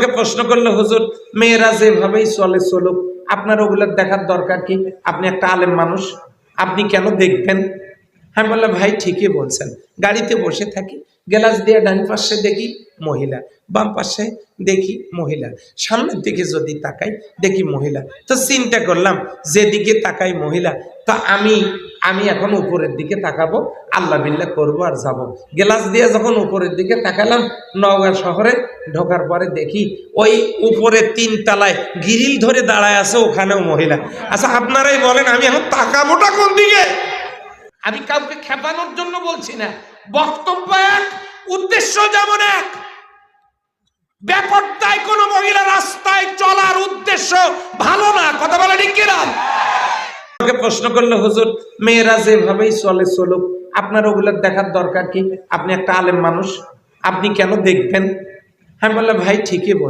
আমাকে প্রশ্ন করলো, হুজুর মেয়েরা যেভাবেই চলে চলুক, আপনার ওগুলো দেখার দরকার কি? আপনি একটা আলেম মানুষ, আপনি কেন দেখবেন? আমি বললাম, ভাই ঠিকই বলছেন। গাড়িতে বসে থাকি, গ্লাস দিয়ে ডান পাশে দেখি মহিলা, বাম পাশে দেখি মহিলা, সামনের দিকে যদি তাকাই দেখি মহিলা। তো চিন্তা করলাম, যেদিকে তাকাই মহিলা, তা আমি এখন উপরের দিকে তাকাবো, আল্লাহ বিল্লাহ করবো আর যাব। গ্লাস দিয়ে যখন উপরের দিকে তাকালাম, নওগাঁ শহরে ঢোকার পরে দেখি ওই উপরে 3 তলায় গ্রিল ধরে দাঁড়ায় আছে, ওখানেও মহিলা। আচ্ছা আপনারাই বলেন, আমি এখন তাকাবোটা কোন দিকে? আমি কাউকে খেপানোর জন্য বলছি না, বক্তব্য এক, উদ্দেশ্য যেমন এক। বেপরদায় কোন মহিলা রাস্তায় চলার উদ্দেশ্য ভালো না, কথা বলে ঠিক কিনা? আমাকে প্রশ্ন করলো, হুজুর মেয়েরা যেভাবেই চলে চলুক, আপনার ওগুলো দেখার দরকার কি? আপনি একটা আলেম মানুষ, আপনি কেন দেখবেন? আমি বললাম, ভাই ঠিকই বল।